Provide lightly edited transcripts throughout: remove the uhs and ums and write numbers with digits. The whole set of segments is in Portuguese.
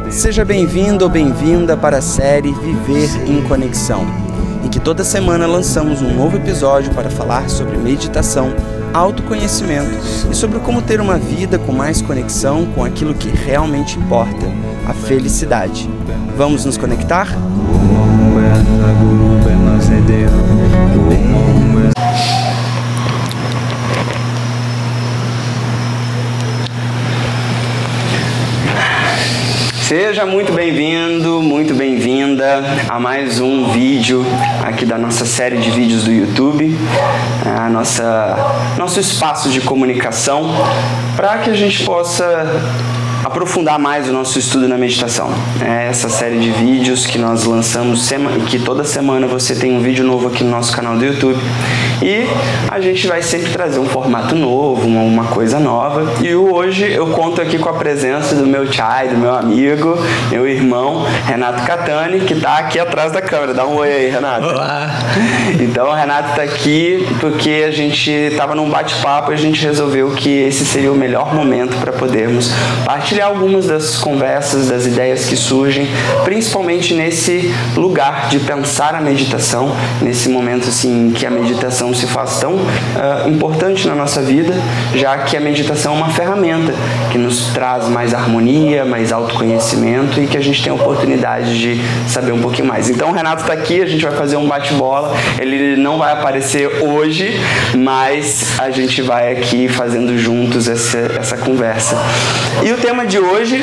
Seja bem-vindo ou bem-vinda para a série Viver em Conexão, em que toda semana lançamos um novo episódio para falar sobre meditação, autoconhecimento e sobre como ter uma vida com mais conexão com aquilo que realmente importa, a felicidade. Vamos nos conectar? Seja muito bem-vindo, muito bem-vinda a mais um vídeo aqui da nossa série de vídeos do YouTube, nosso espaço de comunicação para que a gente possa aprofundar mais o nosso estudo na meditação. É essa série de vídeos que nós lançamos e que toda semana você tem um vídeo novo aqui no nosso canal do YouTube. E a gente vai sempre trazer um formato novo, uma coisa nova. E hoje eu conto aqui com a presença do meu chai, do meu amigo, meu irmão, Renato Catani, que está aqui atrás da câmera. Dá um oi aí, Renato. Olá! Então o Renato está aqui porque a gente estava num bate-papo e a gente resolveu que esse seria o melhor momento para podermos partilhar algumas das conversas, das ideias que surgem, principalmente nesse lugar de pensar a meditação, nesse momento assim que a meditação se faz tão importante na nossa vida, já que a meditação é uma ferramenta que nos traz mais harmonia, mais autoconhecimento e que a gente tem a oportunidade de saber um pouquinho mais. Então o Renato está aqui, a gente vai fazer um bate-bola, ele não vai aparecer hoje, mas a gente vai aqui fazendo juntos essa conversa. E o tema de hoje,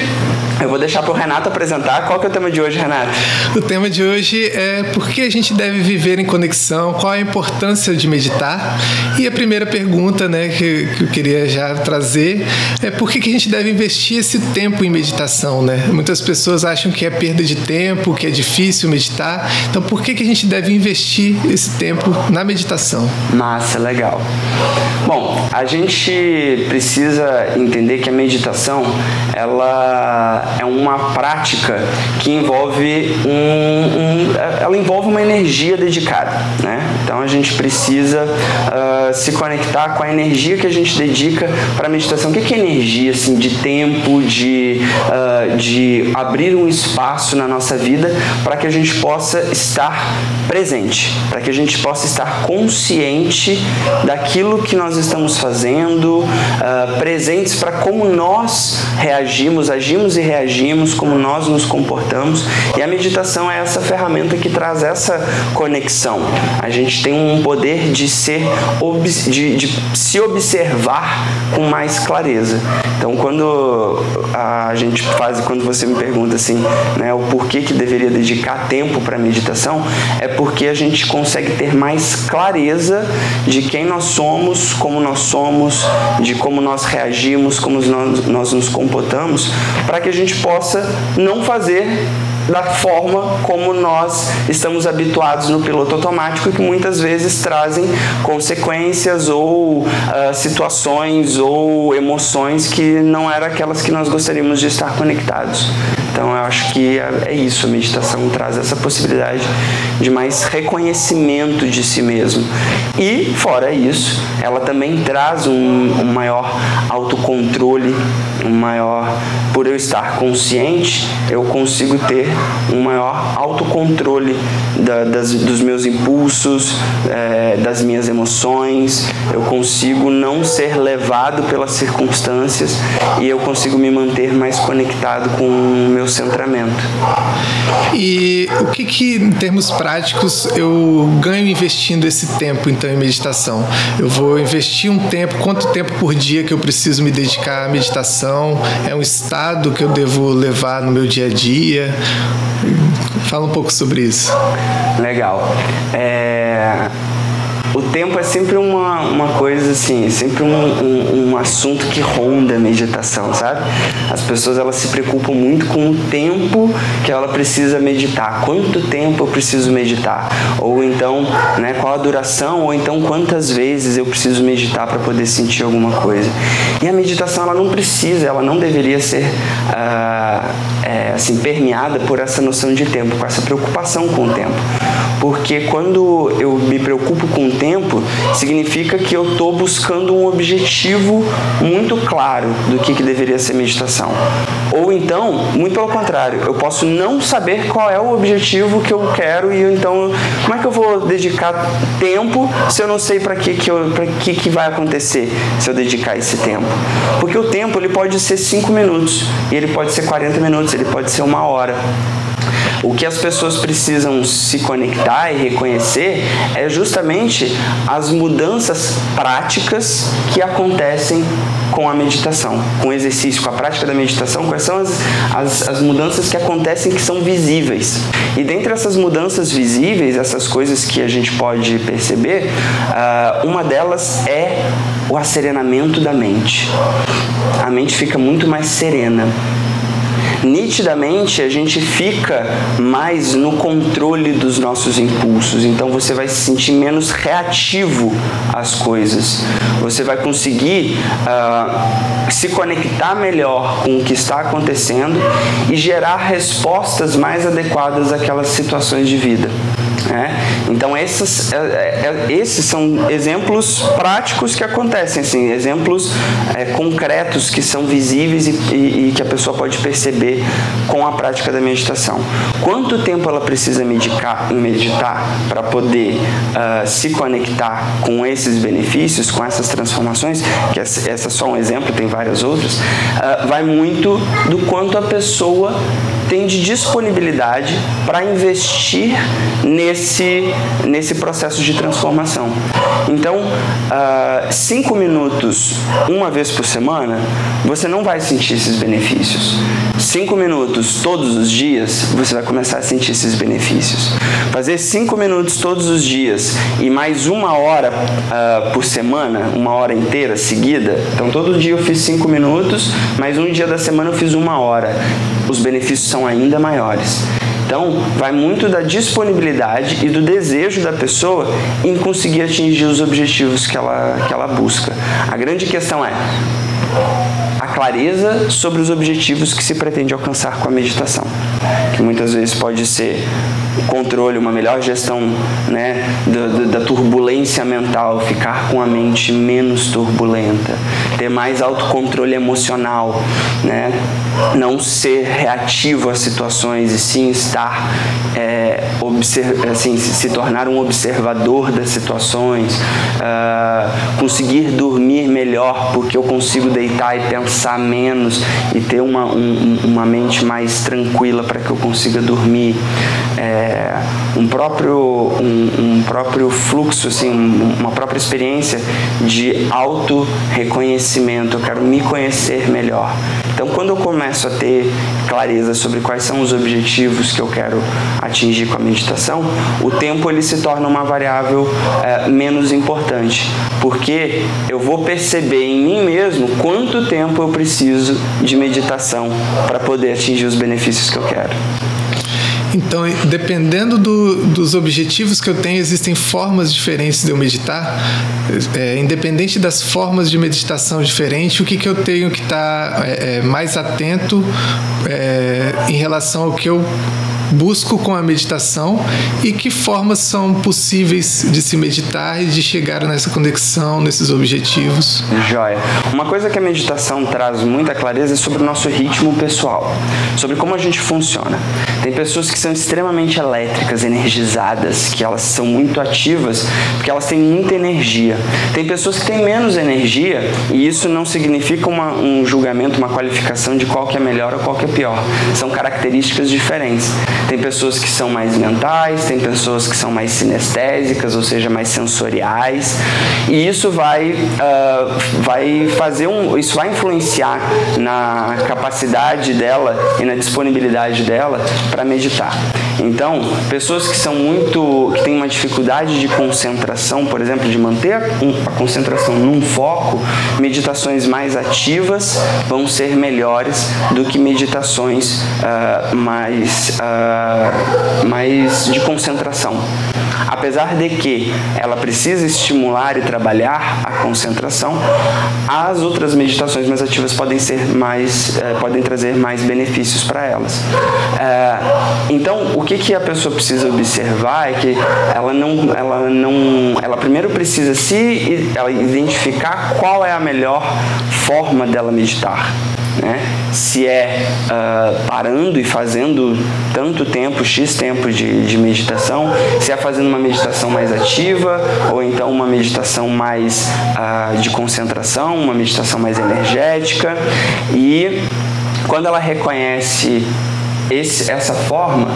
eu vou deixar para o Renato apresentar. Qual que é o tema de hoje, Renato? O tema de hoje é por que a gente deve viver em conexão, qual a importância de meditar. E a primeira pergunta, né, que eu queria já trazer é por que a gente deve investir esse tempo em meditação, né? Muitas pessoas acham que é perda de tempo, que é difícil meditar. Então, por que a gente deve investir esse tempo na meditação? Massa, legal. Bom, a gente precisa entender que a meditação, ela é uma prática que envolve ela envolve uma energia dedicada, né? Então a gente precisa se conectar com a energia que a gente dedica para a meditação. O que é energia, assim, de tempo, de abrir um espaço na nossa vida para que a gente possa estar presente, para que a gente possa estar consciente daquilo que nós estamos fazendo, presentes para como nós reagimos, agimos e reagimos, como nós nos comportamos. E a meditação é essa ferramenta que traz essa conexão. A gente tem um poder de se observar com mais clareza. Então, quando você me pergunta assim, né, o porquê que deveria dedicar tempo para a meditação, é porque a gente consegue ter mais clareza de quem nós somos, de como nós reagimos, como nós nos comportamos, para que a gente possa não fazer da forma como nós estamos habituados no piloto automático, que muitas vezes trazem consequências ou situações ou emoções que não eram aquelas que nós gostaríamos de estar conectados. Então eu acho que é isso, a meditação traz essa possibilidade de mais reconhecimento de si mesmo. E, fora isso, ela também traz um maior autocontrole, por eu estar consciente, eu consigo ter um maior autocontrole dos meus impulsos, das minhas emoções, eu consigo não ser levado pelas circunstâncias e eu consigo me manter mais conectado com o meu centramento. E o que em termos práticos eu ganho investindo esse tempo então em meditação? Eu vou investir um tempo, quanto tempo por dia que eu preciso me dedicar à meditação? É um estado que eu devo levar no meu dia a dia? Fala um pouco sobre isso. Legal. O tempo é sempre uma coisa assim, sempre um assunto que ronda a meditação, sabe? As pessoas, elas se preocupam muito com o tempo que ela precisa meditar. Quanto tempo eu preciso meditar? Ou então, né, qual a duração? Ou então, quantas vezes eu preciso meditar para poder sentir alguma coisa? E a meditação, ela não precisa, ela não deveria ser assim, permeada por essa noção de tempo, com essa preocupação com o tempo. Porque quando eu me preocupo com o tempo, tempo, significa que eu estou buscando um objetivo muito claro do que deveria ser meditação. Ou então, muito pelo contrário, eu posso não saber qual é o objetivo que eu quero e então, como é que eu vou dedicar tempo se eu não sei para que vai acontecer se eu dedicar esse tempo? Porque o tempo ele pode ser 5 minutos, e ele pode ser 40 minutos, ele pode ser 1 hora. O que as pessoas precisam se conectar e reconhecer é justamente as mudanças práticas que acontecem com a meditação, com o exercício, com a prática da meditação. Quais são as mudanças que acontecem que são visíveis? E dentre essas mudanças visíveis, essas coisas que a gente pode perceber, uma delas é o asserenamento da mente. A mente fica muito mais serena. Nitidamente, a gente fica mais no controle dos nossos impulsos. Então, você vai se sentir menos reativo às coisas. Você vai conseguir se conectar melhor com o que está acontecendo e gerar respostas mais adequadas àquelas situações de vida. Então, esses são exemplos práticos que acontecem, assim, exemplos concretos que são visíveis e que a pessoa pode perceber com a prática da meditação. Quanto tempo ela precisa meditar para poder se conectar com esses benefícios, com essas transformações, que essa é só um exemplo, tem várias outras, vai muito do quanto a pessoa tem de disponibilidade para investir nesse processo de transformação. Então, 5 minutos uma vez por semana, você não vai sentir esses benefícios. 5 minutos todos os dias, você vai começar a sentir esses benefícios. Fazer 5 minutos todos os dias e mais 1 hora por semana, 1 hora inteira seguida. Então, todo dia eu fiz 5 minutos, mais um dia da semana eu fiz 1 hora. Os benefícios são ainda maiores. Então, vai muito da disponibilidade e do desejo da pessoa em conseguir atingir os objetivos que ela busca. A grande questão é a clareza sobre os objetivos que se pretende alcançar com a meditação, que muitas vezes pode ser o controle, uma melhor gestão, né, da turbulência mental, ficar com a mente menos turbulenta, ter mais autocontrole emocional, né, não ser reativo às situações e sim estar se tornar um observador das situações, conseguir dormir melhor porque eu consigo deitar e pensar menos e ter uma mente mais tranquila para que eu consiga dormir, um próprio fluxo, assim, uma própria experiência de auto-reconhecimento. Eu quero me conhecer melhor. Então, quando eu começo a ter clareza sobre quais são os objetivos que eu quero atingir com a meditação, o tempo ele se torna uma variável menos importante, porque eu vou perceber em mim mesmo quanto tempo eu preciso de meditação para poder atingir os benefícios que eu quero. Então, dependendo dos objetivos que eu tenho, existem formas diferentes de eu meditar. Independente das formas de meditação diferentes, o que eu tenho que estar mais atento em relação ao que eu busco com a meditação e que formas são possíveis de se meditar e de chegar nessa conexão, nesses objetivos. Joia. Uma coisa que a meditação traz muita clareza é sobre o nosso ritmo pessoal, sobre como a gente funciona. Tem pessoas que são extremamente elétricas, energizadas, que elas são muito ativas porque elas têm muita energia. Tem pessoas que têm menos energia e isso não significa um julgamento, uma qualificação de qual que é melhor ou qual que é pior. São características diferentes. Tem pessoas que são mais mentais, tem pessoas que são mais sinestésicas, ou seja, mais sensoriais, e isso vai influenciar na capacidade dela e na disponibilidade dela para meditar. Então, pessoas que têm uma dificuldade de concentração, por exemplo, de manter a concentração num foco, meditações mais ativas vão ser melhores do que meditações mais de concentração. apesar de que ela precisa estimular e trabalhar a concentração, as outras meditações mais ativas podem trazer mais benefícios para elas. Então, o que a pessoa precisa observar é que ela primeiro precisa ela identificar qual é a melhor forma dela meditar, né? Se é parando e fazendo tanto tempo, X tempo de meditação, se é fazendo uma meditação mais ativa, ou então uma meditação mais de concentração, uma meditação mais energética. E quando ela reconhece essa forma,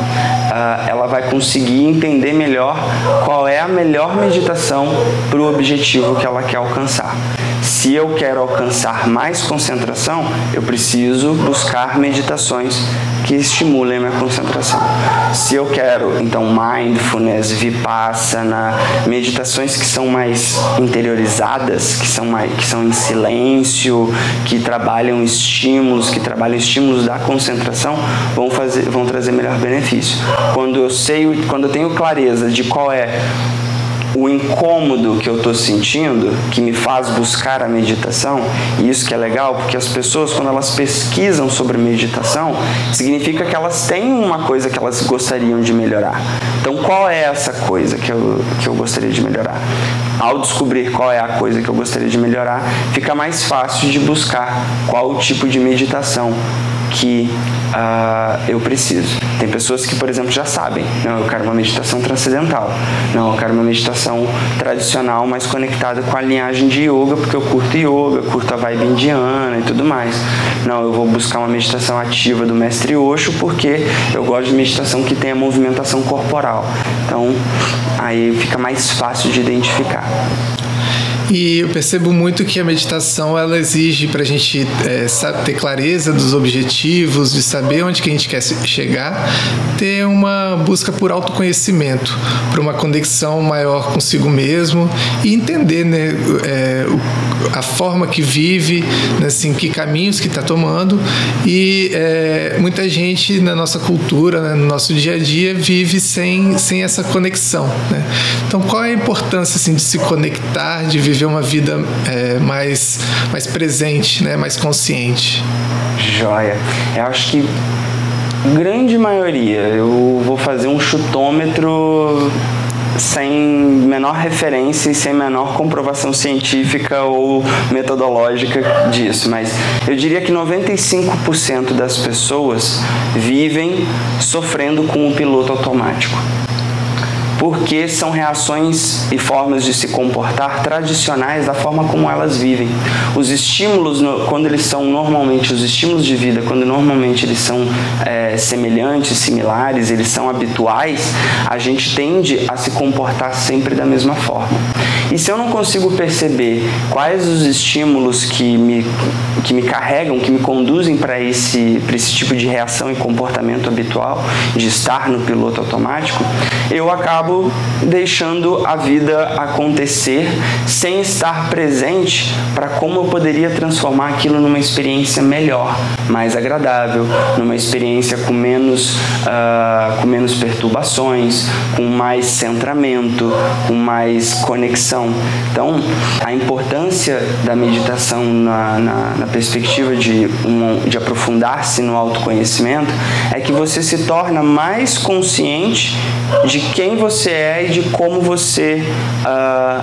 ela vai conseguir entender melhor qual é a melhor meditação para o objetivo que ela quer alcançar. Se eu quero alcançar mais concentração, eu preciso buscar meditações que estimulem a minha concentração. Se eu quero, então, mindfulness, vipassana, meditações que são mais interiorizadas, que são em silêncio, que trabalham estímulos da concentração, vão trazer melhor benefício. Quando eu tenho clareza de qual é o incômodo que eu estou sentindo, que me faz buscar a meditação, e isso que é legal, porque as pessoas, quando elas pesquisam sobre meditação, significa que elas têm uma coisa que elas gostariam de melhorar. Então, qual é essa coisa que eu gostaria de melhorar? Ao descobrir qual é a coisa que eu gostaria de melhorar, fica mais fácil de buscar qual o tipo de meditação que eu preciso. Tem pessoas que, por exemplo, já sabem, não, eu quero uma meditação transcendental, não, eu quero uma meditação tradicional mais conectada com a linhagem de yoga, porque eu curto yoga, curto a vibe indiana e tudo mais. Não, eu vou buscar uma meditação ativa do mestre Osho, porque eu gosto de meditação que tenha movimentação corporal. Então, aí fica mais fácil de identificar. E eu percebo muito que a meditação, ela exige para a gente ter clareza dos objetivos, de saber onde que a gente quer chegar, ter uma busca por autoconhecimento, por uma conexão maior consigo mesmo e entender, né, a forma que vive, né, assim, que caminhos que está tomando. E muita gente na nossa cultura, né, no nosso dia a dia, vive sem essa conexão, né? Então, qual é a importância, assim, de se conectar, de viver uma vida mais presente, né, mais consciente? Joia. Eu acho que grande maioria, eu vou fazer um chutômetro sem menor referência e sem menor comprovação científica ou metodológica disso, mas eu diria que 95% das pessoas vivem sofrendo com o piloto automático, porque são reações e formas de se comportar tradicionais da forma como elas vivem. Os estímulos, quando eles são normalmente, os estímulos de vida, quando normalmente eles são semelhantes, similares, eles são habituais, a gente tende a se comportar sempre da mesma forma. E se eu não consigo perceber quais os estímulos que me carregam, que me conduzem para esse tipo de reação e comportamento habitual, de estar no piloto automático, eu acabo deixando a vida acontecer sem estar presente para como eu poderia transformar aquilo numa experiência melhor, mais agradável, numa experiência com menos perturbações, com mais centramento, com mais conexão. Então, a importância da meditação na perspectiva de aprofundar-se no autoconhecimento é que você se torna mais consciente de quem você é e de como você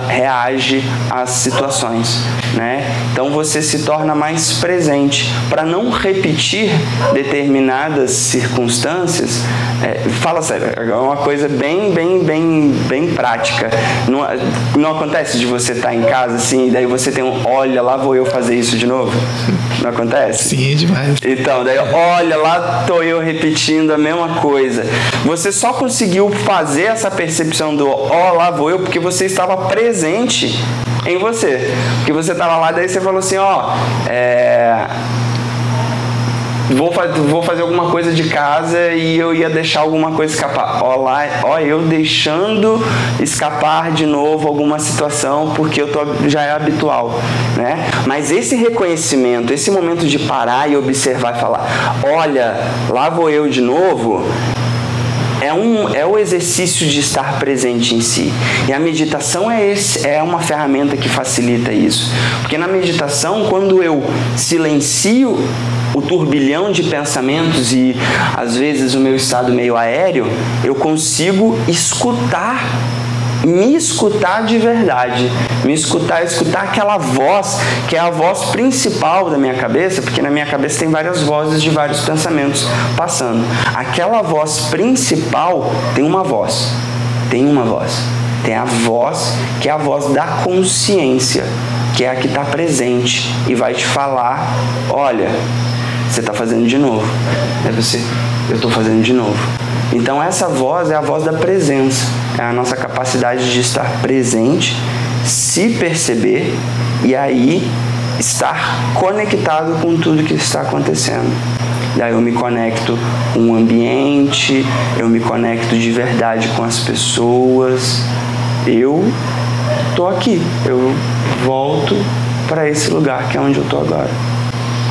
reage às situações, né? Então você se torna mais presente para não repetir determinadas circunstâncias. Fala sério, é uma coisa bem prática. Não acontece de você estar em casa assim e daí você tem olha, lá vou eu fazer isso de novo? Não acontece? Sim, demais. Então, daí, olha, lá tô eu repetindo a mesma coisa. Você só conseguiu fazer essa percepção do lá vou eu porque você estava presente em você. Porque você estava lá, daí você falou assim, vou fazer alguma coisa de casa e eu ia deixar alguma coisa escapar. Eu deixando escapar de novo alguma situação porque já é habitual, né? Mas esse reconhecimento, esse momento de parar e observar e falar, olha, lá vou eu de novo, é o exercício de estar presente em si. E a meditação é uma ferramenta que facilita isso. Porque na meditação, quando eu silencio o turbilhão de pensamentos e às vezes o meu estado meio aéreo, eu consigo me escutar de verdade, escutar aquela voz, que é a voz principal da minha cabeça, porque na minha cabeça tem várias vozes de vários pensamentos passando. Aquela voz principal tem uma voz. Tem a voz que é a voz da consciência, que é a que está presente e vai te falar: olha, você está fazendo de novo. Eu estou fazendo de novo. Então essa voz é a voz da presença, é a nossa capacidade de estar presente, se perceber e aí estar conectado com tudo que está acontecendo. Daí eu me conecto com o ambiente, eu me conecto de verdade com as pessoas. Eu estou aqui, eu volto para esse lugar que é onde eu estou agora.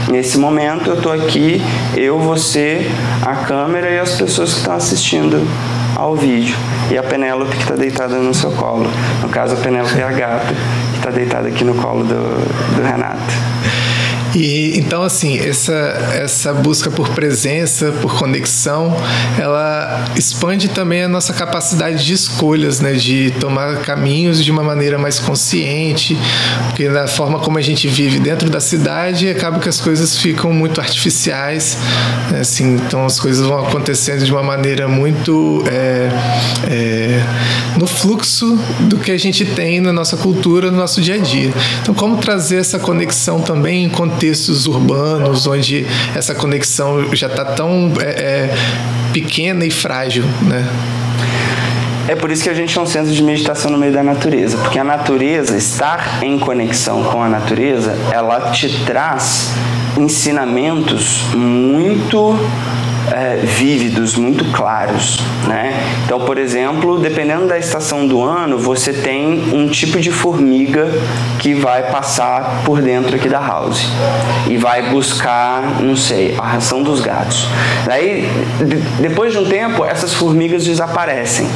Nesse momento eu estou aqui, eu, você, a câmera e as pessoas que estão assistindo ao vídeo. E a Penélope que está deitada no seu colo. No caso, a Penélope é a gata que está deitada aqui no colo do Renato. E então, assim, essa busca por presença, por conexão, ela expande também a nossa capacidade de escolhas, né? De tomar caminhos de uma maneira mais consciente, porque da forma como a gente vive dentro da cidade, acaba que as coisas ficam muito artificiais, né? Assim, então as coisas vão acontecendo de uma maneira muito no fluxo do que a gente tem na nossa cultura, no nosso dia a dia. Então, como trazer essa conexão também em contextos urbanos, onde essa conexão já está tão pequena e frágil, né? É por isso que a gente é um centro de meditação no meio da natureza, porque a natureza, estar em conexão com a natureza, ela te traz ensinamentos muito vívidos, muito claros, né? Então, por exemplo, dependendo da estação do ano, você tem um tipo de formiga que vai passar por dentro aqui da house e vai buscar, não sei, a ração dos gatos. Daí, depois de um tempo, essas formigas desaparecem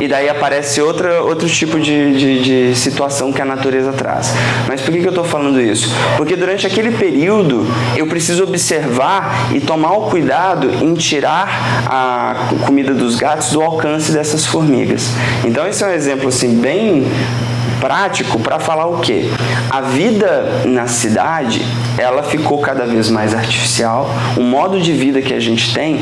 e daí aparece outro tipo de situação que a natureza traz. Mas por que eu estou falando isso? Porque durante aquele período eu preciso observar e tomar o cuidado em tirar a comida dos gatos do alcance dessas formigas. Então esse é um exemplo assim bem prático para falar o quê? A vida na cidade, ela ficou cada vez mais artificial. O modo de vida que a gente tem,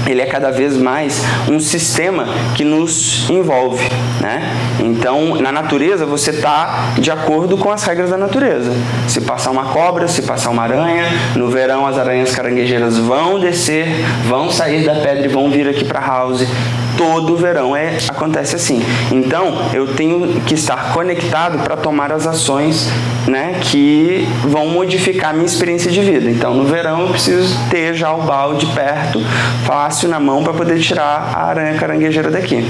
ele é cada vez mais um sistema que nos envolve, né? Então, na natureza, você está de acordo com as regras da natureza. Se passar uma cobra, se passar uma aranha, no verão as aranhas caranguejeiras vão descer, vão sair da pedra e vão vir aqui para a house. Todo verão acontece assim. Então, eu tenho que estar conectado para tomar as ações, né, que vão modificar a minha experiência de vida. Então, no verão, eu preciso ter já o balde perto, fácil na mão, para poder tirar a aranha caranguejeira daqui.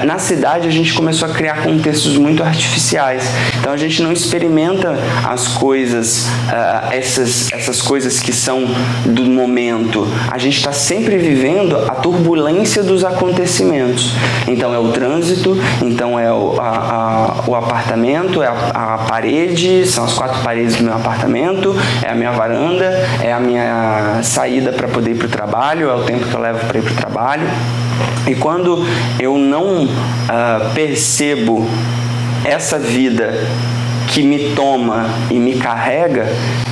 Na cidade, a gente começou a criar contextos muito artificiais. Então, a gente não experimenta as coisas, essas coisas que são do momento. A gente está sempre vivendo a turbulência dos acontecimentos. Então, é o trânsito, então é o apartamento, é a parede, são as 4 paredes do meu apartamento, é a minha varanda, é a minha saída para poder ir para o trabalho, é o tempo que eu levo para ir para o trabalho. E quando eu não percebo essa vida que me toma e me carrega,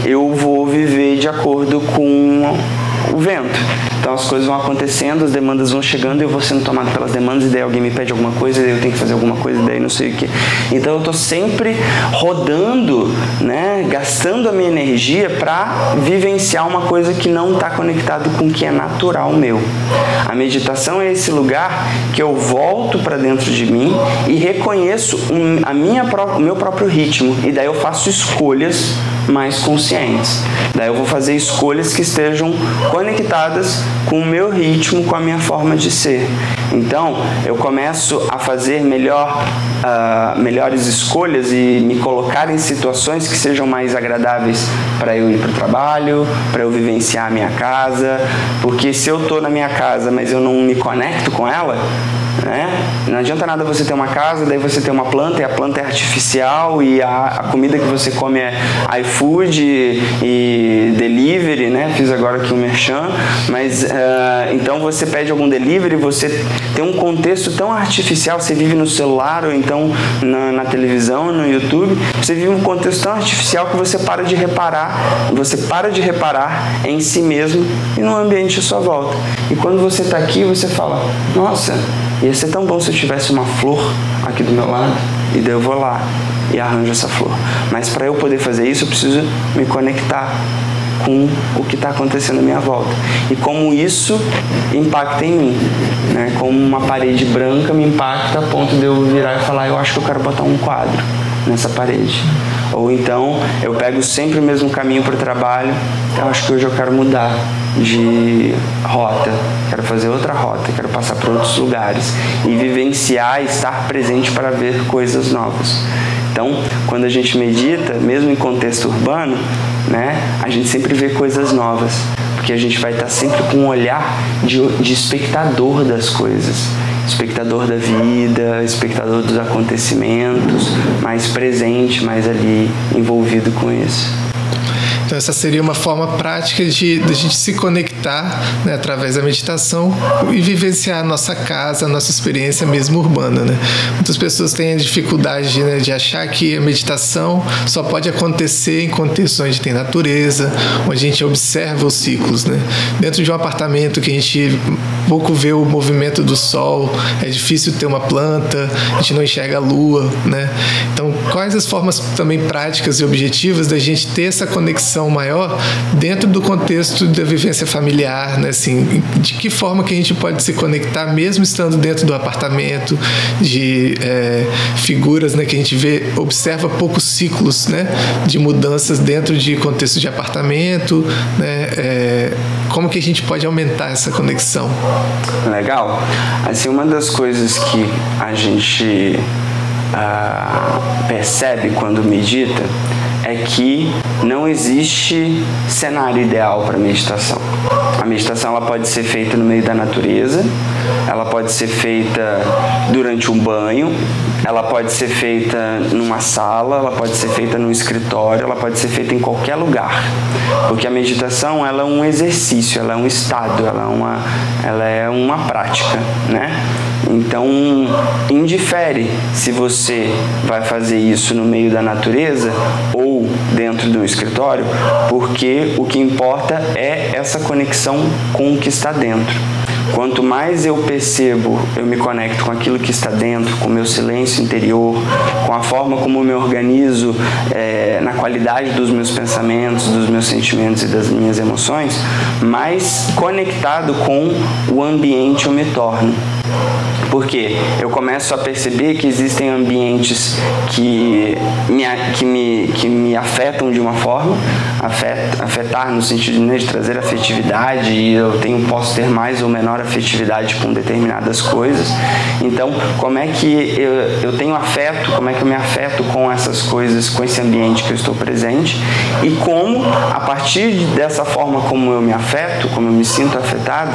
eu vou viver de acordo com o vento. Então as coisas vão acontecendo, as demandas vão chegando, eu vou sendo tomado pelas demandas, e daí alguém me pede alguma coisa, e daí eu tenho que fazer alguma coisa, e daí não sei o que. Então eu estou sempre rodando, né, gastando a minha energia para vivenciar uma coisa que não está conectado com o que é natural meu. A meditação é esse lugar que eu volto para dentro de mim e reconheço o meu próprio ritmo, e daí eu faço escolhas mais conscientes. Daí eu vou fazer escolhas que estejam conectadas com o meu ritmo, com a minha forma de ser. Então, eu começo a fazer melhores escolhas e me colocar em situações que sejam mais agradáveis para eu ir para o trabalho, para eu vivenciar a minha casa, porque se eu estou na minha casa, mas eu não me conecto com ela, né? Não adianta nada você ter uma casa, daí você ter uma planta e a planta é artificial e a comida que você come é iFood e delivery, né? Fiz agora aqui um merchan, mas então você pede algum delivery, você tem um contexto tão artificial, você vive no celular ou então na televisão, no YouTube, você vive um contexto tão artificial que você para de reparar em si mesmo e no ambiente à sua volta. E quando você está aqui, você fala, nossa, ia ser tão bom se eu tivesse uma flor aqui do meu lado, e daí eu vou lá e arranjo essa flor. Mas para eu poder fazer isso, eu preciso me conectar com o que está acontecendo à minha volta. E como isso impacta em mim, né? Como uma parede branca me impacta a ponto de eu virar e falar, eu acho que eu quero botar um quadro nessa parede. Ou então, eu pego sempre o mesmo caminho para o trabalho, eu acho que hoje eu quero mudar de rota, quero fazer outra rota, quero passar por outros lugares e vivenciar, estar presente para ver coisas novas. Então, quando a gente medita, mesmo em contexto urbano, né, a gente sempre vê coisas novas, porque a gente vai estar sempre com um olhar de espectador das coisas, espectador da vida, espectador dos acontecimentos, mais presente, mais ali envolvido com isso. Então essa seria uma forma prática de a gente se conectar, né, através da meditação e vivenciar a nossa casa, a nossa experiência mesmo urbana, né? Muitas pessoas têm a dificuldade, né, de achar que a meditação só pode acontecer em contextos onde tem natureza, onde a gente observa os ciclos, né? Dentro de um apartamento que a gente pouco vê o movimento do sol, é difícil ter uma planta, a gente não enxerga a lua, né? Então, quais as formas também práticas e objetivas da gente ter essa conexão maior dentro do contexto da vivência familiar, né? Assim, de que forma que a gente pode se conectar mesmo estando dentro do apartamento, de figuras, né, que a gente observa poucos ciclos, né, de mudanças dentro de contexto de apartamento, né? Como que a gente pode aumentar essa conexão? Legal. Assim, uma das coisas que a gente percebe quando medita é que não existe cenário ideal para meditação. A meditação ela pode ser feita no meio da natureza, ela pode ser feita durante um banho, ela pode ser feita numa sala, ela pode ser feita num escritório, ela pode ser feita em qualquer lugar. Porque a meditação ela é um exercício, ela é um estado, ela é uma prática, né? Então, indifere se você vai fazer isso no meio da natureza ou dentro do escritório, porque o que importa é essa conexão com o que está dentro. Quanto mais eu percebo, eu me conecto com aquilo que está dentro, com o meu silêncio interior, com a forma como eu me organizo na qualidade dos meus pensamentos, dos meus sentimentos e das minhas emoções, mais conectado com o ambiente eu me torno. Porque eu começo a perceber que existem ambientes que me afetam de uma forma, afetar no sentido de trazer afetividade, e posso ter mais ou menor afetividade com determinadas coisas. Então, como é que eu tenho afeto, como é que eu me afeto com essas coisas, com esse ambiente que eu estou presente, e como, a partir dessa forma como eu me afeto, como eu me sinto afetado,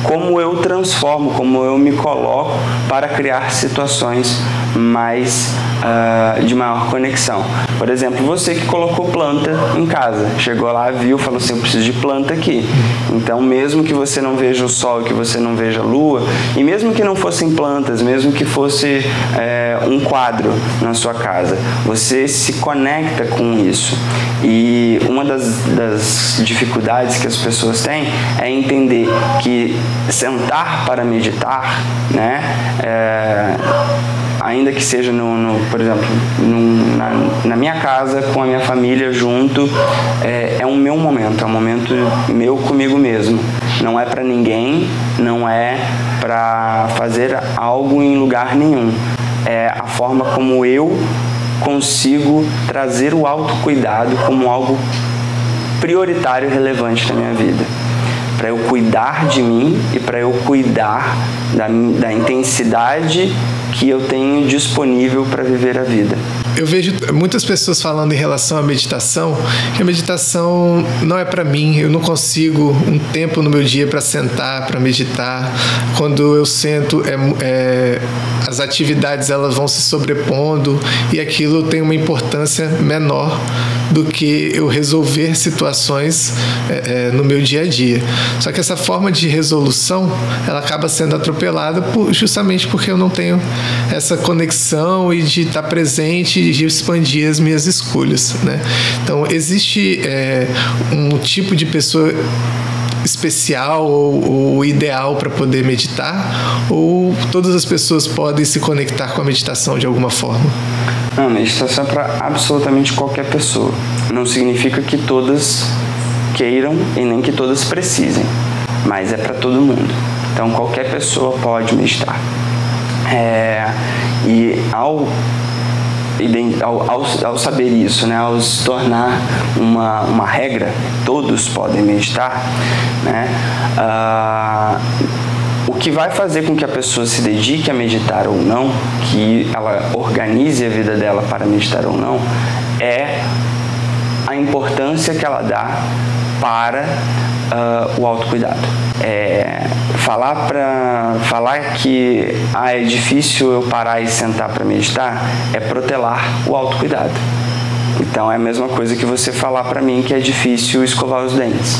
como eu transformo, como eu me coloco para criar situações de maior conexão. Por exemplo, você que colocou planta em casa, chegou lá, viu, falou assim, eu preciso de planta aqui. Então, mesmo que você não veja o sol, que você não veja a lua, e mesmo que não fossem plantas, mesmo que fosse um quadro na sua casa, você se conecta com isso. E uma das dificuldades que as pessoas têm é entender que sentar para meditar, né, ainda que seja por exemplo, na minha casa, com a minha família junto, é um meu momento, é um momento meu comigo mesmo. Não é para ninguém, não é para fazer algo em lugar nenhum. É a forma como eu consigo trazer o autocuidado como algo prioritário e relevante na minha vida. Para eu cuidar de mim e para eu cuidar da intensidade que eu tenho disponível para viver a vida. Eu vejo muitas pessoas falando em relação à meditação, que a meditação não é para mim, eu não consigo um tempo no meu dia para sentar, para meditar. Quando eu sento, as atividades elas vão se sobrepondo e aquilo tem uma importância menor do que eu resolver situações no meu dia a dia. Só que essa forma de resolução, ela acaba sendo atropelada justamente porque eu não tenho essa conexão e de estar presente e de expandir as minhas escolhas, né? Então, existe um tipo de pessoa especial ou ideal para poder meditar, ou todas as pessoas podem se conectar com a meditação de alguma forma? Não, a meditação é para absolutamente qualquer pessoa. Não significa que todas queiram e nem que todas precisem, mas é para todo mundo. Então, qualquer pessoa pode meditar. E ao saber isso, né, ao se tornar uma regra, todos podem meditar, né, o que vai fazer com que a pessoa se dedique a meditar ou não, que ela organize a vida dela para meditar ou não, é a importância que ela dá para o autocuidado. Falar que é difícil eu parar e sentar para meditar é protelar o autocuidado. Então é a mesma coisa que você falar para mim que é difícil escovar os dentes.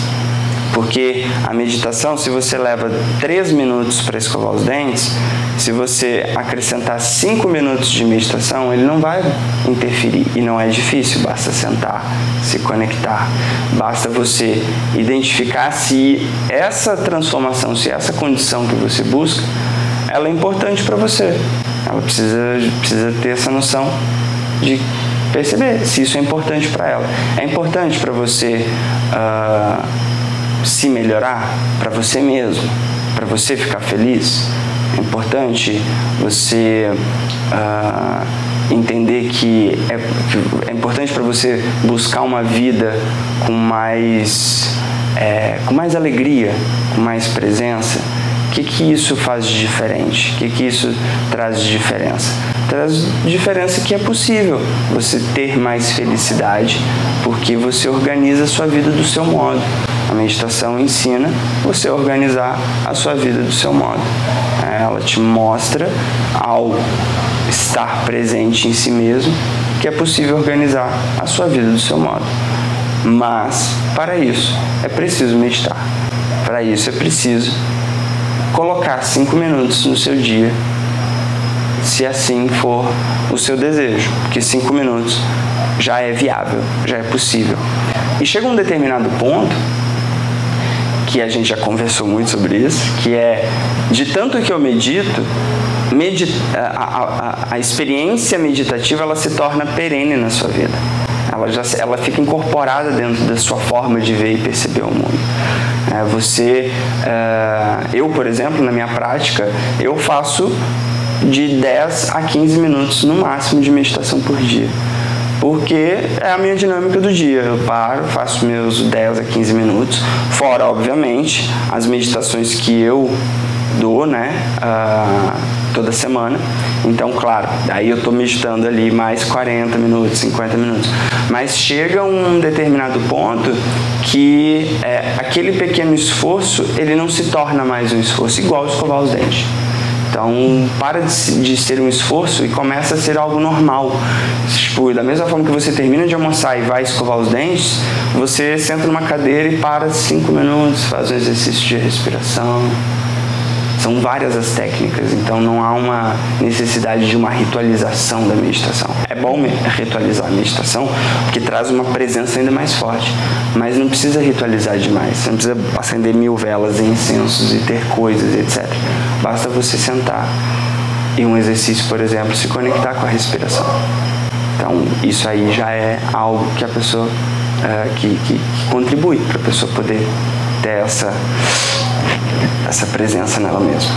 Porque a meditação, se você leva 3 minutos para escovar os dentes, se você acrescentar 5 minutos de meditação, ele não vai interferir. E não é difícil, basta sentar, se conectar. Basta você identificar se essa transformação, se essa condição que você busca, ela é importante para você. Ela precisa ter essa noção de perceber se isso é importante para ela. É importante para você se melhorar, para você mesmo, para você ficar feliz. É importante você entender que é importante para você buscar uma vida com mais alegria, com mais presença. O que isso faz de diferente? O que isso traz de diferença? Traz diferença que é possível você ter mais felicidade porque você organiza a sua vida do seu modo. A meditação ensina você a organizar a sua vida do seu modo. Ela te mostra, ao estar presente em si mesmo, que é possível organizar a sua vida do seu modo. Mas, para isso, é preciso meditar. Para isso, é preciso colocar 5 minutos no seu dia, se assim for o seu desejo, porque 5 minutos já é viável, já é possível. E chega um determinado ponto, que a gente já conversou muito sobre isso, que é, de tanto que eu medito, a experiência meditativa ela se torna perene na sua vida. Ela fica incorporada dentro da sua forma de ver e perceber o mundo. Eu, por exemplo, na minha prática, eu faço de 10 a 15 minutos no máximo de meditação por dia. Porque é a minha dinâmica do dia. Eu paro, faço meus 10 a 15 minutos, fora, obviamente, as meditações que eu dou, né, toda semana. Então, claro, aí eu estou meditando ali mais 40 minutos, 50 minutos. Mas chega um determinado ponto que aquele pequeno esforço, ele não se torna mais um esforço, igual escovar os dentes. Então, para de ser um esforço e começa a ser algo normal. Tipo, da mesma forma que você termina de almoçar e vai escovar os dentes, você senta numa cadeira e para 5 minutos, faz um exercício de respiração. São várias as técnicas, então não há uma necessidade de uma ritualização da meditação. É bom ritualizar a meditação, porque traz uma presença ainda mais forte, mas não precisa ritualizar demais, você não precisa acender 1000 velas e incensos e ter coisas, etc. Basta você sentar e um exercício, por exemplo, se conectar com a respiração. Então, isso aí já é algo que a pessoa, que contribui para a pessoa poder ter essa presença nela mesma.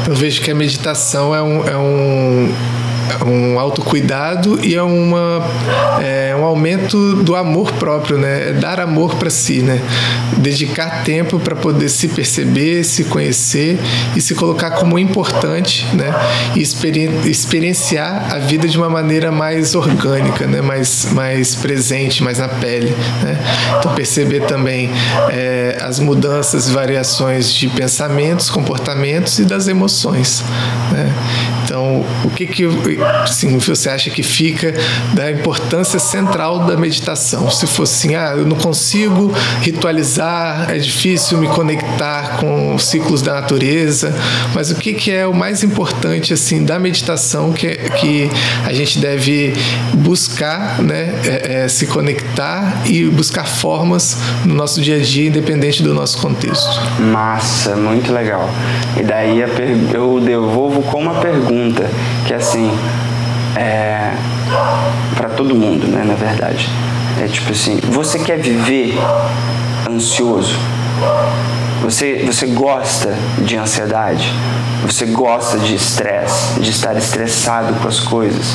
Eu vejo que a meditação é um autocuidado e é um aumento do amor próprio, né? É dar amor para si, né? Dedicar tempo para poder se perceber, se conhecer e se colocar como importante, né? E experienciar a vida de uma maneira mais orgânica, né? Mais presente, mais na pele, né? Então perceber também as mudanças e variações de pensamentos, comportamentos e das emoções, né? Então, o que assim, você acha que fica da importância central da meditação? Se fosse assim, eu não consigo ritualizar, é difícil me conectar com os ciclos da natureza, mas o que é o mais importante assim da meditação que a gente deve buscar, né, se conectar e buscar formas no nosso dia a dia, independente do nosso contexto? Massa, muito legal. E daí eu devolvo com uma pergunta, que é assim, para todo mundo, né, na verdade. É tipo assim, você quer viver ansioso? Você gosta de ansiedade? Você gosta de estresse, de estar estressado com as coisas?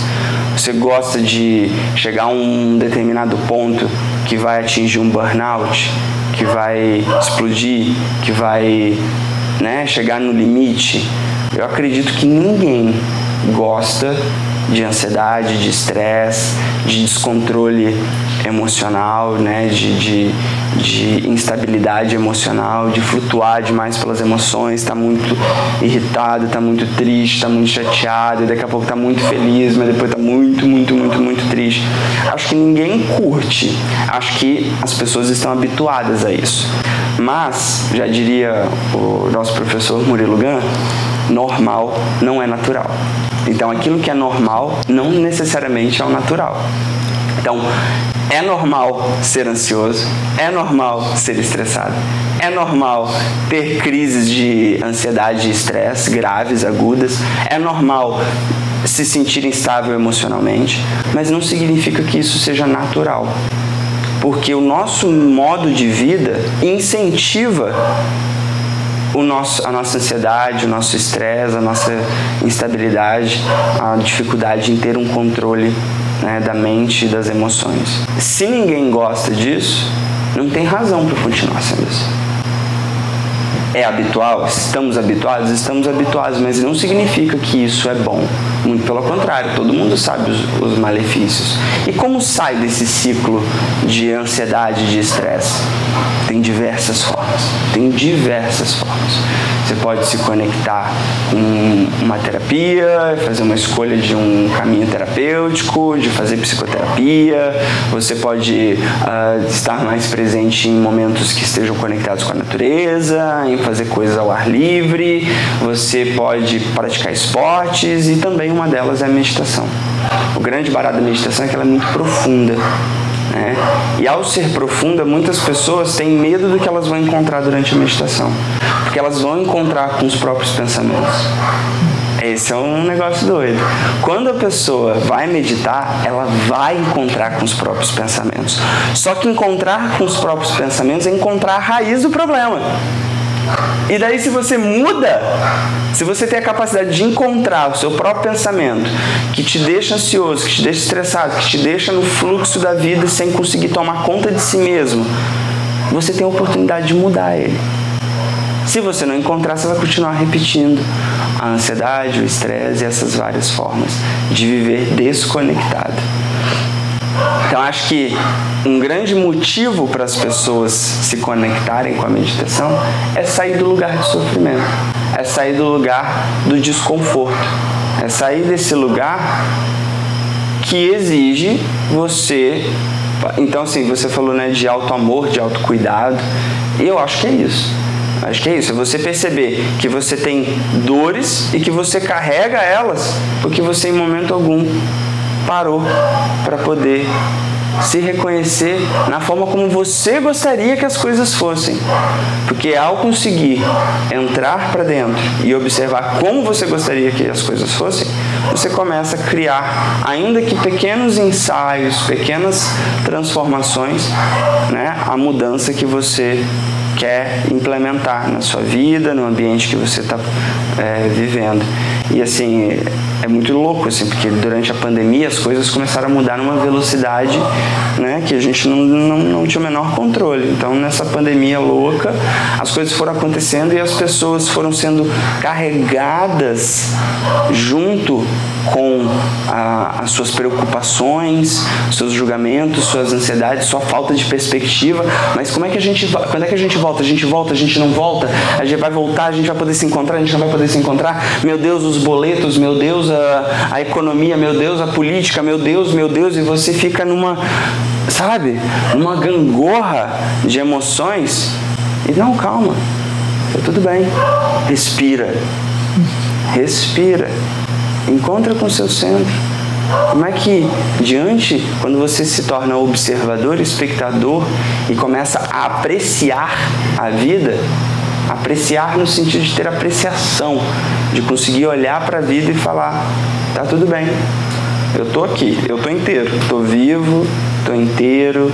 Você gosta de chegar a um determinado ponto que vai atingir um burnout, que vai explodir, que vai, né, chegar no limite? Eu acredito que ninguém gosta de ansiedade, de estresse, de descontrole emocional, né, de instabilidade emocional, de flutuar demais pelas emoções, está muito irritado, está muito triste, está muito chateado, e daqui a pouco está muito feliz, mas depois está muito, muito, muito, muito triste. Acho que ninguém curte, acho que as pessoas estão habituadas a isso. Mas, já diria o nosso professor Murilo Gun, normal não é natural. Então, aquilo que é normal não necessariamente é o natural. Então, é normal ser ansioso, é normal ser estressado, é normal ter crises de ansiedade e estresse graves, agudas, é normal se sentir instável emocionalmente, mas não significa que isso seja natural. Porque o nosso modo de vida incentiva a nossa ansiedade, o nosso estresse, a nossa instabilidade, a dificuldade em ter um controle, né, da mente e das emoções. Se ninguém gosta disso, não tem razão para continuar sendo assim. É habitual? Estamos habituados? Estamos habituados, mas não significa que isso é bom. Muito pelo contrário, todo mundo sabe os malefícios. E como sai desse ciclo de ansiedade, de estresse? Tem diversas formas. Você pode se conectar com uma terapia, fazer uma escolha de um caminho terapêutico, de fazer psicoterapia. Você pode estar mais presente em momentos que estejam conectados com a natureza, em fazer coisas ao ar livre. Você pode praticar esportes e também uma delas é a meditação. O grande barato da meditação é que ela é muito profunda, né? E ao ser profunda, muitas pessoas têm medo do que elas vão encontrar durante a meditação, porque elas vão encontrar com os próprios pensamentos. Esse é um negócio doido. Quando a pessoa vai meditar, ela vai encontrar com os próprios pensamentos. Só que encontrar com os próprios pensamentos é encontrar a raiz do problema. E daí, se você muda, se você tem a capacidade de encontrar o seu próprio pensamento que te deixa ansioso, que te deixa estressado, que te deixa no fluxo da vida sem conseguir tomar conta de si mesmo, você tem a oportunidade de mudar ele. Se você não encontrar, você vai continuar repetindo a ansiedade, o estresse e essas várias formas de viver desconectado. Então, acho que um grande motivo para as pessoas se conectarem com a meditação é sair do lugar de sofrimento, é sair do lugar do desconforto, é sair desse lugar que exige você. Então, assim, você falou, né, de auto-amor, de autocuidado, e eu acho que é isso. Acho que é isso, é você perceber que você tem dores e que você carrega elas porque você, em momento algum, parou para poder se reconhecer na forma como você gostaria que as coisas fossem. Porque ao conseguir entrar para dentro e observar como você gostaria que as coisas fossem, você começa a criar, ainda que pequenos ensaios, pequenas transformações, né, a mudança que você quer implementar na sua vida, no ambiente que você está vivendo. E assim, é muito louco, assim, porque durante a pandemia as coisas começaram a mudar numa velocidade, né, que a gente não tinha o menor controle. Então, nessa pandemia louca, as coisas foram acontecendo e as pessoas foram sendo carregadas junto com as suas preocupações, seus julgamentos, suas ansiedades, sua falta de perspectiva. Mas quando é que a gente volta? A gente volta, a gente não volta? A gente vai voltar, a gente vai poder se encontrar, a gente não vai poder se encontrar? Meu Deus, os boletos, meu Deus, a economia, meu Deus, a política, meu Deus, e você fica numa gangorra de emoções. E não, calma, tá tudo bem, respira, encontra com o seu centro. Como é que quando você se torna observador, espectador e começa a apreciar a vida, apreciar no sentido de ter apreciação, de conseguir olhar para a vida e falar, tá tudo bem, eu tô aqui, eu tô inteiro, tô vivo, tô inteiro.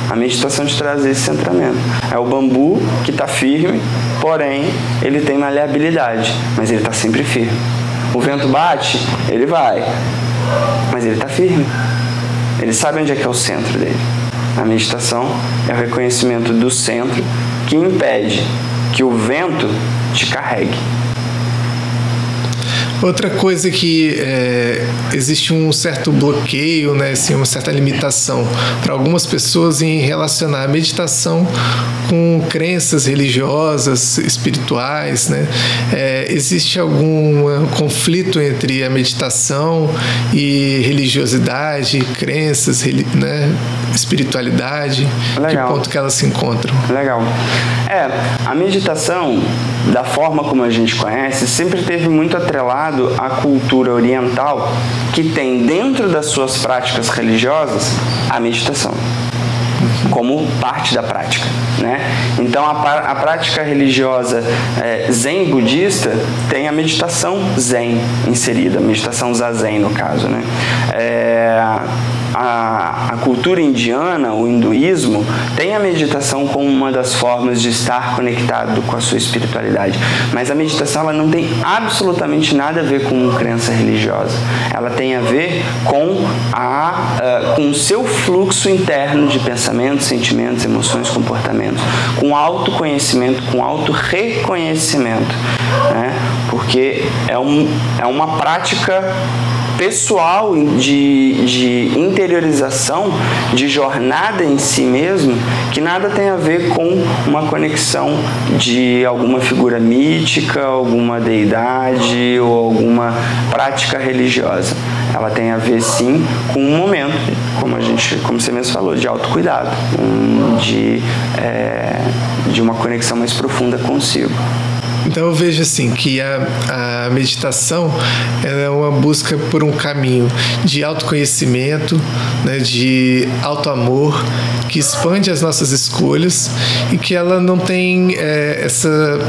A meditação te traz esse centramento. É o bambu que está firme, porém ele tem maleabilidade, mas ele está sempre firme. O vento bate, ele vai, mas ele está firme. Ele sabe onde é que é o centro dele. A meditação é o reconhecimento do centro que impede que o vento te carregue. Outra coisa que existe um certo bloqueio, né, assim, uma certa limitação para algumas pessoas em relacionar a meditação com crenças religiosas, espirituais, né? Existe algum conflito entre a meditação e religiosidade, crenças, né, espiritualidade? Legal. Que ponto que elas se encontram? Legal. A meditação, da forma como a gente conhece, sempre teve muito atrelado à cultura oriental, que tem dentro das suas práticas religiosas a meditação como parte da prática, né? Então a prática religiosa zen budista tem a meditação zen inserida, a meditação zazen no caso, né? A cultura indiana, o hinduísmo, tem a meditação como uma das formas de estar conectado com a sua espiritualidade. Mas a meditação ela não tem absolutamente nada a ver com crença religiosa. Ela tem a ver com o seu fluxo interno de pensamentos, sentimentos, emoções, comportamentos, com autoconhecimento, com autorreconhecimento, né? Porque é uma prática pessoal de interiorização, de jornada em si mesmo, que nada tem a ver com uma conexão de alguma figura mítica, alguma deidade ou alguma prática religiosa. Ela tem a ver, sim, com um momento, como você mesmo falou, de autocuidado, de uma conexão mais profunda consigo. Então eu vejo assim que a meditação é uma busca por um caminho de autoconhecimento, né, de autoamor, que expande as nossas escolhas e que ela não tem essa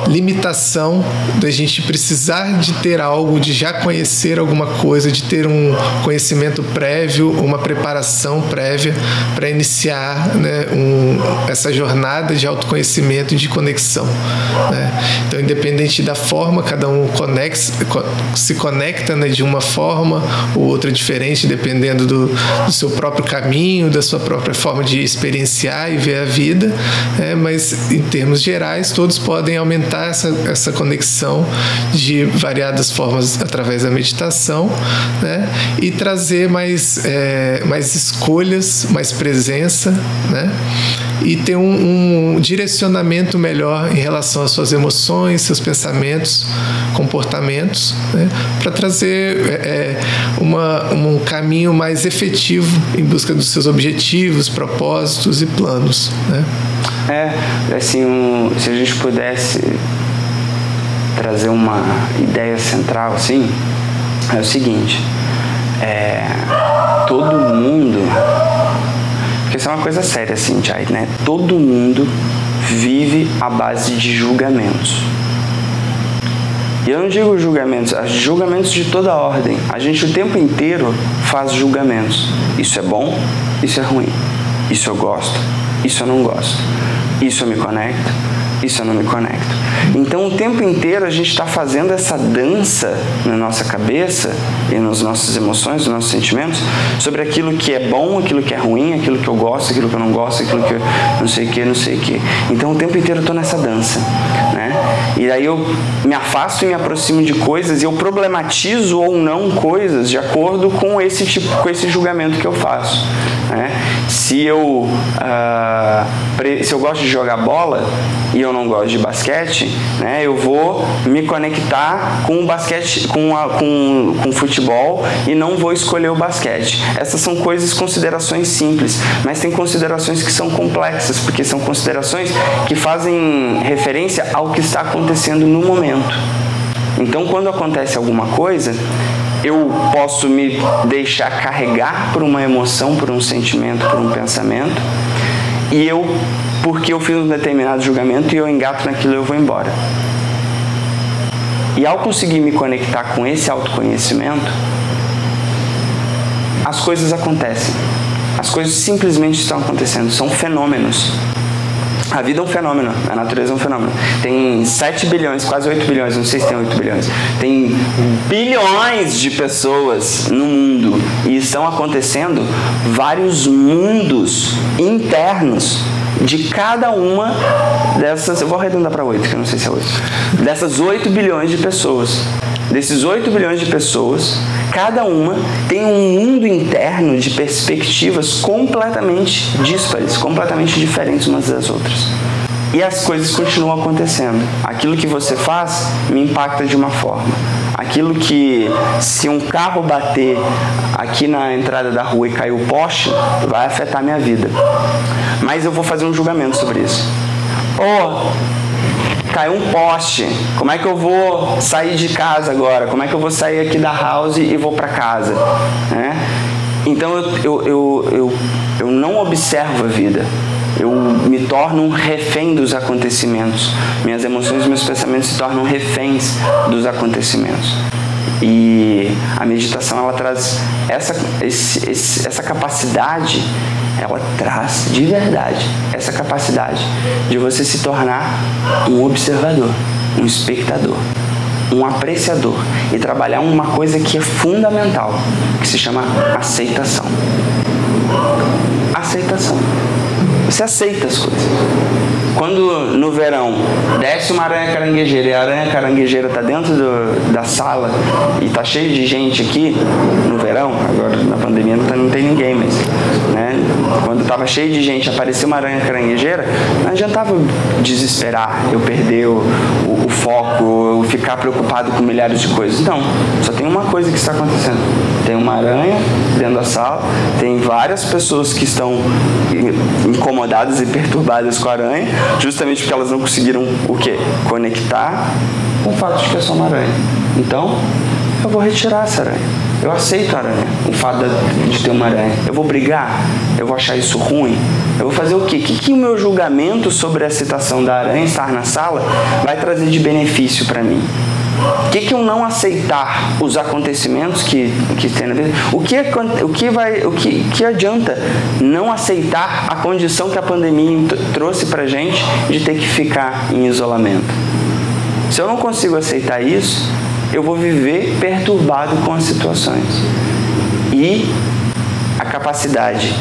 limitação da gente precisar de ter algo, de já conhecer alguma coisa, de ter um conhecimento prévio, uma preparação prévia para iniciar, né, essa jornada de autoconhecimento e de conexão, né? Então, independente da forma, cada um se conecta, né, de uma forma ou outra diferente, dependendo do seu próprio caminho, da sua própria forma de experienciar e ver a vida, mas em termos gerais todos podem aumentar essa conexão de variadas formas através da meditação, né, e trazer mais escolhas, mais presença, né, e ter um direcionamento melhor em relação às suas emoções, seus pensamentos, comportamentos, né, para trazer um caminho mais efetivo em busca dos seus objetivos, propósitos e planos, né? Assim, se a gente pudesse trazer uma ideia central, assim, é o seguinte: todo mundo, porque isso é uma coisa séria, assim, Chay, né? Todo mundo vive à base de julgamentos. E eu não digo julgamentos de toda ordem. A gente o tempo inteiro faz julgamentos. Isso é bom, isso é ruim. Isso eu gosto, isso eu não gosto. Isso eu me conecto, isso eu não me conecto. Então, o tempo inteiro a gente está fazendo essa dança na nossa cabeça e nas nossas emoções, nos nossos sentimentos, sobre aquilo que é bom, aquilo que é ruim, aquilo que eu gosto, aquilo que eu não gosto, aquilo que eu não sei o que. Então, o tempo inteiro eu estou nessa dança, né? E aí eu me afasto e me aproximo de coisas e eu problematizo ou não coisas de acordo com esse julgamento que eu faço, né? Se eu gosto de jogar bola e eu não gosto de basquete, né, eu vou me conectar com o basquete, com futebol, e não vou escolher o basquete. Essas são considerações simples, mas tem considerações que são complexas, porque são considerações que fazem referência ao que está acontecendo no momento. Então, quando acontece alguma coisa, eu posso me deixar carregar por uma emoção, por um sentimento, por um pensamento, e porque eu fiz um determinado julgamento e eu engato naquilo e eu vou embora. E ao conseguir me conectar com esse autoconhecimento, as coisas acontecem. As coisas simplesmente estão acontecendo, são fenômenos. A vida é um fenômeno, a natureza é um fenômeno. Tem 7 bilhões, quase 8 bilhões, não sei se tem 8 bilhões. Tem bilhões de pessoas no mundo e estão acontecendo vários mundos internos de cada uma dessas, eu vou arredondar para 8, que eu não sei se é 8, dessas 8 bilhões de pessoas. Desses 8 bilhões de pessoas, cada uma tem um mundo interno de perspectivas completamente díspares, completamente diferentes umas das outras. E as coisas continuam acontecendo. Aquilo que você faz me impacta de uma forma. Aquilo que, se um carro bater aqui na entrada da rua e cair o poste, vai afetar minha vida. Mas eu vou fazer um julgamento sobre isso. Caiu um poste, como é que eu vou sair de casa agora? Como é que eu vou sair aqui da house e vou para casa? Então eu não observo a vida. Eu me torno um refém dos acontecimentos. Minhas emoções e meus pensamentos se tornam reféns dos acontecimentos. E a meditação, ela traz essa capacidade, ela traz de verdade essa capacidade de você se tornar um observador, um espectador, um apreciador e trabalhar uma coisa que é fundamental, que se chama aceitação. Aceitação. Você aceita as coisas. Quando no verão desce uma aranha caranguejeira e a aranha caranguejeira está dentro da sala e está cheio de gente aqui no verão, agora na pandemia não tem ninguém, mas quando estava cheio de gente, apareceu uma aranha caranguejeira, não adiantava desesperar, eu perder o foco, eu ficar preocupado com milhares de coisas. Não, só tem uma coisa que está acontecendo. Tem uma aranha dentro da sala, tem várias pessoas que estão incomodadas e perturbadas com a aranha, justamente porque elas não conseguiram o quê? Conectar com o fato de que é só uma aranha. Então, eu vou retirar essa aranha. Eu aceito a aranha, o fato de ter uma aranha. Eu vou brigar? Eu vou achar isso ruim? Eu vou fazer o quê? O que o meu julgamento sobre a aceitação da aranha estar na sala vai trazer de benefício para mim? O que eu não aceitar os acontecimentos que tem na vida? O que adianta não aceitar a condição que a pandemia trouxe pra gente de ter que ficar em isolamento? Se eu não consigo aceitar isso, eu vou viver perturbado com as situações. E a capacidade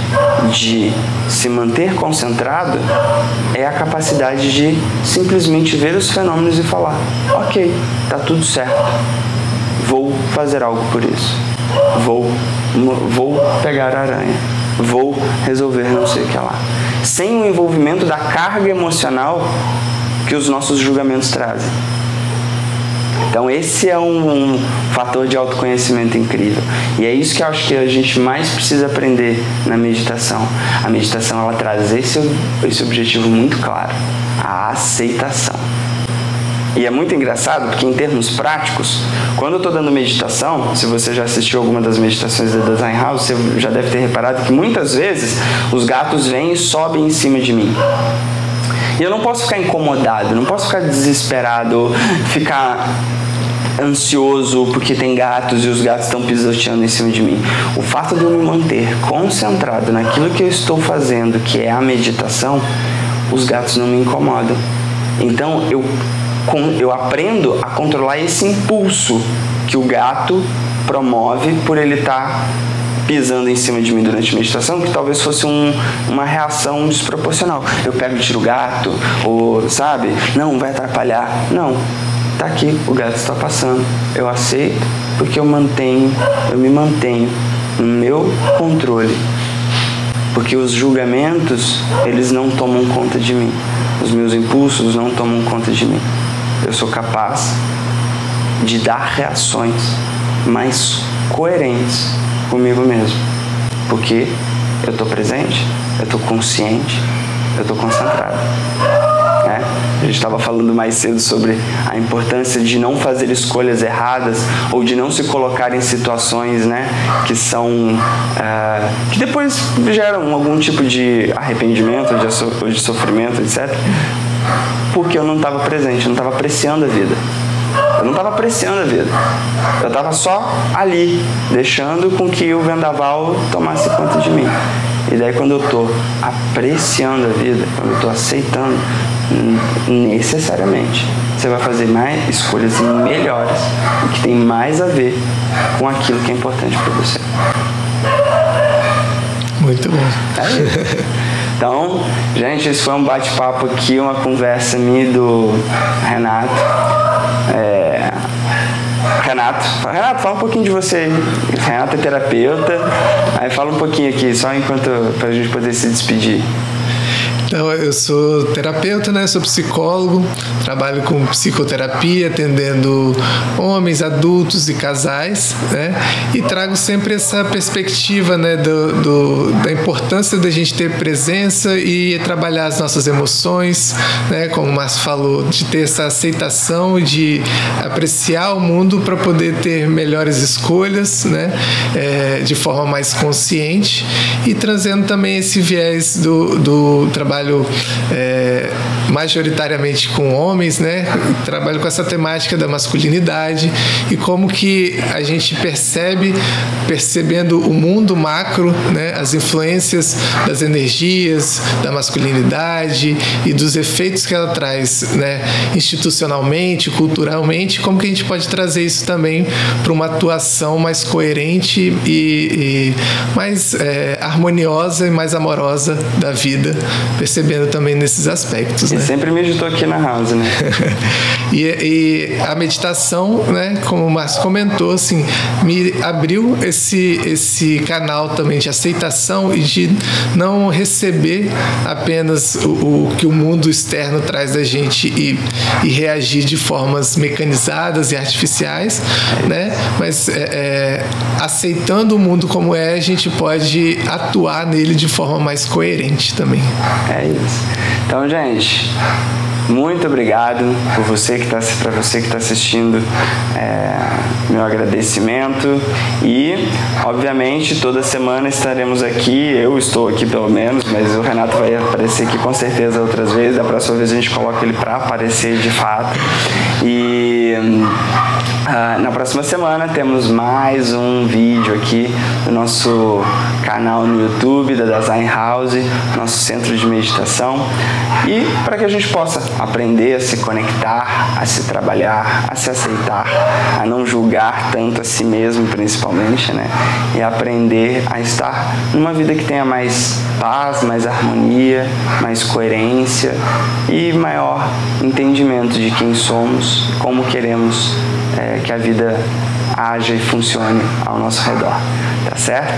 de se manter concentrado é a capacidade de simplesmente ver os fenômenos e falar: ok, tá tudo certo, vou fazer algo por isso, vou pegar a aranha, vou resolver não sei o que lá, sem o envolvimento da carga emocional que os nossos julgamentos trazem. Então esse é um fator de autoconhecimento incrível. E é isso que eu acho que a gente mais precisa aprender na meditação. A meditação, ela traz esse objetivo muito claro, a aceitação. E é muito engraçado porque, em termos práticos, quando eu estou dando meditação, se você já assistiu alguma das meditações da Design House, você já deve ter reparado que muitas vezes os gatos vêm e sobem em cima de mim. E eu não posso ficar incomodado, não posso ficar desesperado, ficar ansioso porque tem gatos e os gatos estão pisoteando em cima de mim. O fato de eu me manter concentrado naquilo que eu estou fazendo, que é a meditação, os gatos não me incomodam. Então eu aprendo a controlar esse impulso que o gato promove por ele estar pisando em cima de mim durante a meditação, que talvez fosse uma reação desproporcional. Eu pego e tiro o gato, ou sabe, não vai atrapalhar. Não, tá aqui, o gato está passando. Eu aceito porque eu me mantenho no meu controle. Porque os julgamentos, eles não tomam conta de mim. Os meus impulsos não tomam conta de mim. Eu sou capaz de dar reações mais coerentes comigo mesmo. Porque eu estou presente, eu estou consciente, eu estou concentrado. A gente estava falando mais cedo sobre a importância de não fazer escolhas erradas ou de não se colocar em situações, que são que depois geram algum tipo de arrependimento ou de sofrimento, etc. Porque eu não estava presente, eu não estava apreciando a vida. Eu não estava apreciando a vida. Eu estava só ali, deixando com que o vendaval tomasse conta de mim. E daí quando eu estou apreciando a vida, quando eu estou aceitando, necessariamente você vai fazer mais escolhas melhores, o que tem mais a ver com aquilo que é importante para você. Muito bom. Então, gente, esse foi um bate-papo aqui, uma conversa minha e do Renato. Renato, fala um pouquinho de você aí. Renato é terapeuta. Aí fala um pouquinho aqui, só pra gente poder se despedir. Então, eu sou terapeuta, sou psicólogo, trabalho com psicoterapia, atendendo homens, adultos e casais, e trago sempre essa perspectiva, da importância da gente ter presença e trabalhar as nossas emoções, como o Márcio falou, de ter essa aceitação e de apreciar o mundo para poder ter melhores escolhas, de forma mais consciente, e trazendo também esse viés do trabalho majoritariamente com homens, trabalho com essa temática da masculinidade e como que a gente percebendo o mundo macro, as influências das energias, da masculinidade e dos efeitos que ela traz, institucionalmente, culturalmente, como que a gente pode trazer isso também para uma atuação mais coerente e mais harmoniosa e mais amorosa da vida, percebendo também nesses aspectos. E sempre meditou aqui na House, E a meditação, como o Márcio comentou, assim, me abriu esse canal também de aceitação e de não receber apenas o que o mundo externo traz da gente e reagir de formas mecanizadas e artificiais, mas aceitando o mundo como é, a gente pode atuar nele de forma mais coerente também. É isso. Então, gente, muito obrigado para você que está assistindo, meu agradecimento, e obviamente toda semana estaremos aqui, eu estou aqui pelo menos, mas o Renato vai aparecer aqui com certeza outras vezes. Da próxima vez a gente coloca ele para aparecer de fato. E na próxima semana temos mais um vídeo aqui no nosso canal no YouTube da Dasein House, nosso centro de meditação, e para que a gente possa aprender a se conectar, a se trabalhar, a se aceitar, a não julgar tanto a si mesmo, principalmente, e aprender a estar numa vida que tenha mais paz, mais harmonia, mais coerência e maior entendimento de quem somos, como queremos que a vida haja e funcione ao nosso redor. Tá certo?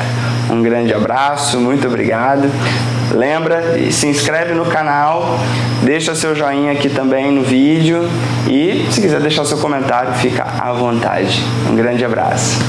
Um grande abraço, muito obrigado. Lembra, se inscreve no canal, deixa seu joinha aqui também no vídeo e se quiser deixar seu comentário, fica à vontade. Um grande abraço.